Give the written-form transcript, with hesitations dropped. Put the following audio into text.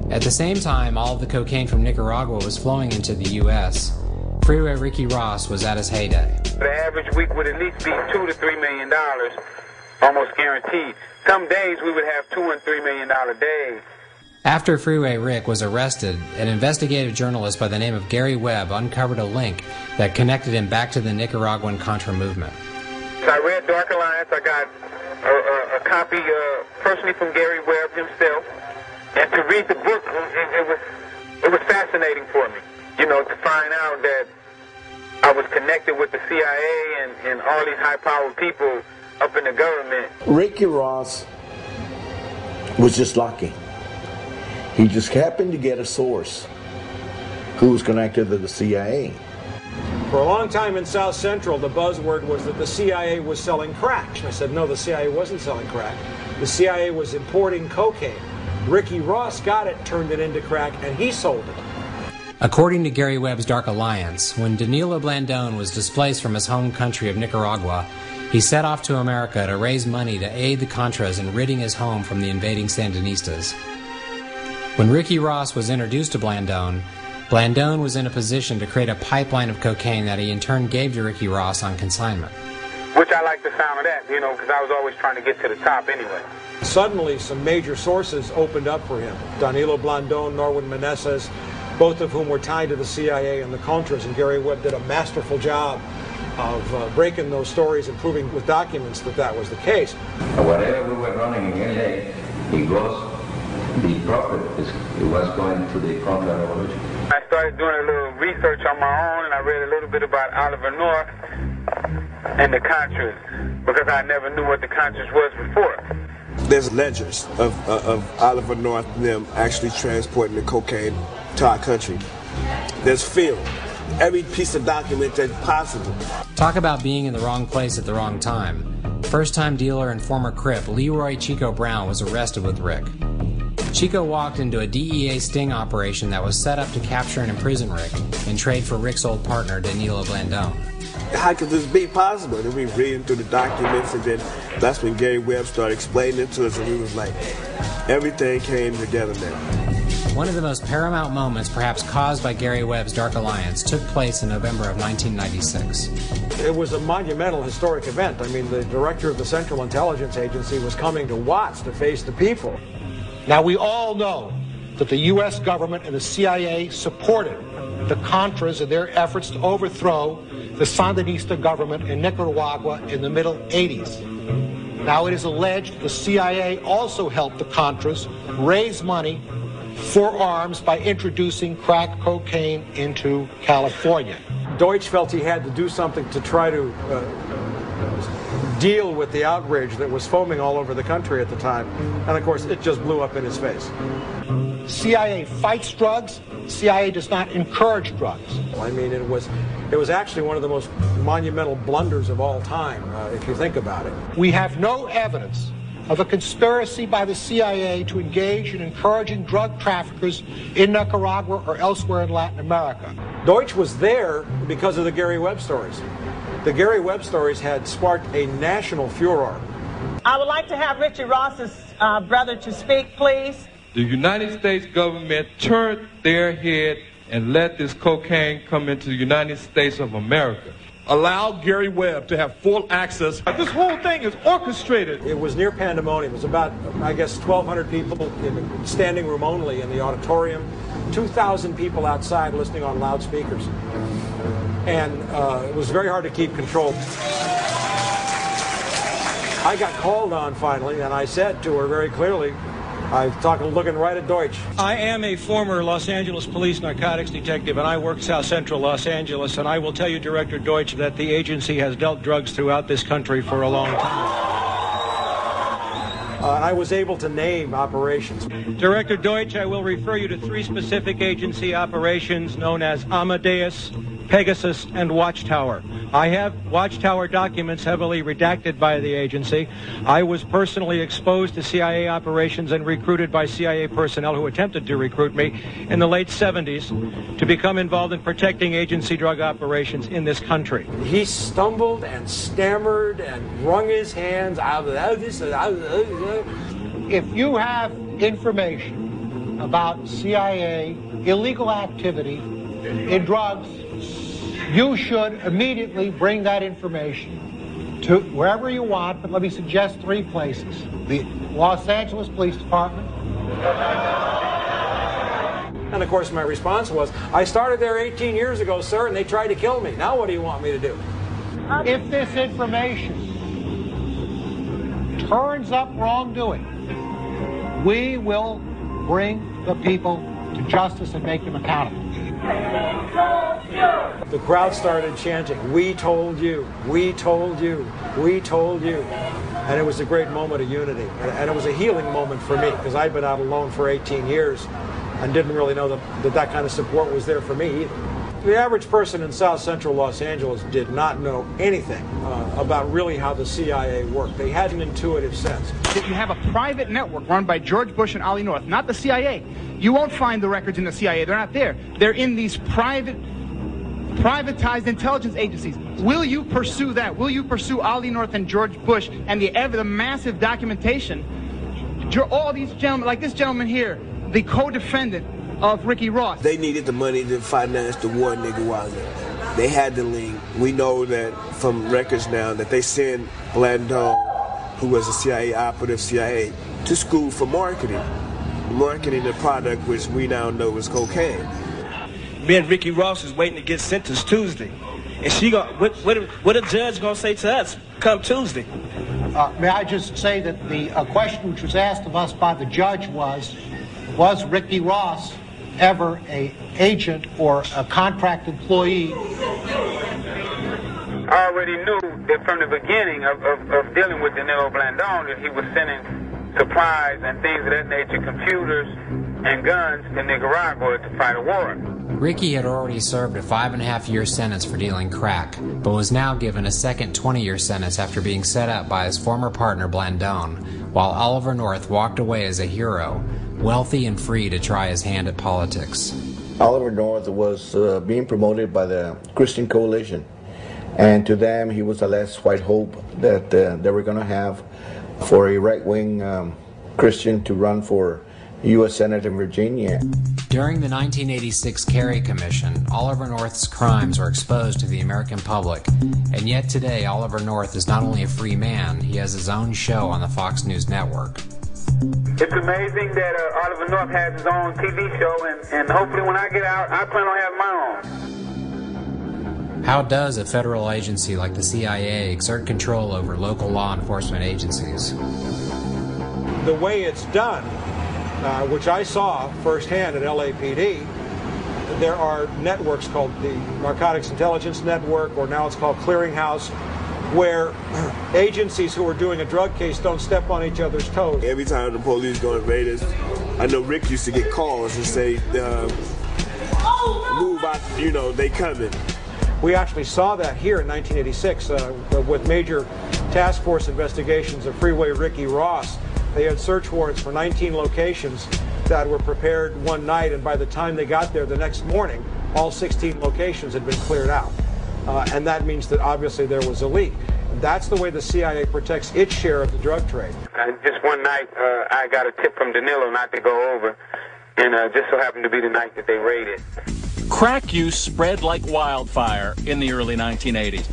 At the same time all of the cocaine from Nicaragua was flowing into the U.S., Freeway Ricky Ross was at his heyday. The average week would at least be $2 to $3 million, almost guaranteed. Some days we would have $2 and $3 million days. After Freeway Rick was arrested, an investigative journalist by the name of Gary Webb uncovered a link that connected him back to the Nicaraguan Contra movement. I read Dark Alliance. I got a copy personally from Gary Webb himself. And to read the book, it was fascinating for me, to find out that I was connected with the CIA and all these high-powered people up in the government. Ricky Ross was just lucky. He just happened to get a source who was connected to the CIA. For a long time in South Central, the buzzword was that the CIA was selling crack. I said, no, the CIA wasn't selling crack. The CIA was importing cocaine. Ricky Ross got it, turned it into crack, and he sold it. According to Gary Webb's Dark Alliance, when Danilo Blandón was displaced from his home country of Nicaragua, he set off to America to raise money to aid the Contras in ridding his home from the invading Sandinistas. When Ricky Ross was introduced to Blandón, Blandón was in a position to create a pipeline of cocaine that he in turn gave to Ricky Ross on consignment. Which I like the sound of that, because I was always trying to get to the top anyway. Suddenly, some major sources opened up for him. Danilo Blandón, Norwin Meneses, both of whom were tied to the CIA and the Contras, and Gary Webb did a masterful job of breaking those stories and proving with documents that that was the case. Whatever we were running in LA, the profit it was going to the Contra Revolution. I started doing a little research on my own, and I read a little bit about Oliver North and the Contras, because I never knew what the Contras was before. There's ledgers of Oliver North and them actually transporting the cocaine to our country. There's film. Every piece of document that's possible. Talk about being in the wrong place at the wrong time. First-time dealer and former Crip Leroy Chico Brown was arrested with Rick. Chico walked into a DEA sting operation that was set up to capture and imprison Rick in trade for Rick's old partner, Danilo Blandón. How could this be possible? And we reading through the documents, and then that's when Gary Webb started explaining it to us, and we was like, everything came together now. One of the most paramount moments, perhaps caused by Gary Webb's Dark Alliance, took place in November of 1996. It was a monumental historic event. I mean, the director of the Central Intelligence Agency was coming to Watts to face the people. Now, we all know that the U.S. government and the CIA supported the Contras in their efforts to overthrow the Sandinista government in Nicaragua in the middle 80s. Now, it is alleged the CIA also helped the Contras raise money for arms by introducing crack cocaine into California. Deutsch felt he had to do something to try to deal with the outrage that was foaming all over the country at the time. And of course, it just blew up in his face. CIA fights drugs. CIA does not encourage drugs. I mean, it was actually one of the most monumental blunders of all time, if you think about it. We have no evidence of a conspiracy by the CIA to engage in encouraging drug traffickers in Nicaragua or elsewhere in Latin America. Deutsch was there because of the Gary Webb stories. The Gary Webb stories had sparked a national furor. I would like to have Richie Ross's brother to speak, please. The United States government turned their head and let this cocaine come into the United States of America. Allow Gary Webb to have full access. This whole thing is orchestrated. It was near pandemonium. It was about, I guess, 1,200 people in the standing room only in the auditorium, 2,000 people outside listening on loudspeakers. And it was very hard to keep control. I got called on finally, and I said to her very clearly, I was looking right at Deutsch. I am a former Los Angeles police narcotics detective, and I work South Central Los Angeles, and I will tell you, Director Deutsch, that the agency has dealt drugs throughout this country for a long time. I was able to name operations. Director Deutsch, I will refer you to 3 specific agency operations known as Amadeus, Pegasus, and Watchtower. I have Watchtower documents heavily redacted by the agency. I was personally exposed to CIA operations and recruited by CIA personnel who attempted to recruit me in the late 70s to become involved in protecting agency drug operations in this country. He stumbled and stammered and wrung his hands. If you have information about CIA illegal activity in drugs, you should immediately bring that information to wherever you want, but let me suggest 3 places. The Los Angeles Police Department. And of course my response was, I started there 18 years ago, sir, and they tried to kill me. Now what do you want me to do? If this information turns up wrongdoing, we will bring the people to justice and make them accountable. The crowd started chanting, we told you, we told you, we told you. And it was a great moment of unity. And it was a healing moment for me, because I'd been out alone for 18 years and didn't really know that kind of support was there for me either. The average person in South Central Los Angeles did not know anything about really how the CIA worked. They had an intuitive sense. If you have a private network run by George Bush and Ollie North, not the CIA, you won't find the records in the CIA. They're not there. They're in these privatized intelligence agencies. Will you pursue that? Will you pursue Ollie North and George Bush and the massive documentation? All these gentlemen, like this gentleman here, the co-defendant of Ricky Ross. They needed the money to finance the war in Nicaragua. They had the link. We know that from records now that they sent Blandon, who was a CIA operative, CIA, to school for marketing the product which we now know is cocaine. Me and Ricky Ross is waiting to get sentenced Tuesday. And what a judge gonna say to us come Tuesday? May I just say that the question which was asked of us by the judge was Ricky Ross ever an agent or a contract employee? I already knew that from the beginning of dealing with Danilo Blandon that he was sending supplies and things of that nature, computers and guns to Nicaragua to fight a war. Ricky had already served a 5.5-year sentence for dealing crack, but was now given a second 20-year sentence after being set up by his former partner Blandon, while Oliver North walked away as a hero, wealthy and free to try his hand at politics. Oliver North was being promoted by the Christian Coalition, and to them he was the last white hope that they were going to have for a right-wing Christian to run for U.S. Senate in Virginia. During the 1986 Kerry Commission, Oliver North's crimes were exposed to the American public, and yet today Oliver North is not only a free man, he has his own show on the Fox News network. It's amazing that Oliver North has his own TV show, and hopefully when I get out, I plan on having my own. How does a federal agency like the CIA exert control over local law enforcement agencies? The way it's done, which I saw firsthand at LAPD, there are networks called the Narcotics Intelligence Network, or now it's called Clearinghouse, where agencies who are doing a drug case don't step on each other's toes. Every time the police go and raid us, I know Rick used to get calls and say, move out, they coming. We actually saw that here in 1986 with major task force investigations of Freeway Ricky Ross. They had search warrants for 19 locations that were prepared one night, and by the time they got there the next morning, all 16 locations had been cleared out. And that means that obviously there was a leak. That's the way the CIA protects its share of the drug trade. Just one night, I got a tip from Danilo not to go over, and just so happened to be the night that they raided. Crack use spread like wildfire in the early 1980s.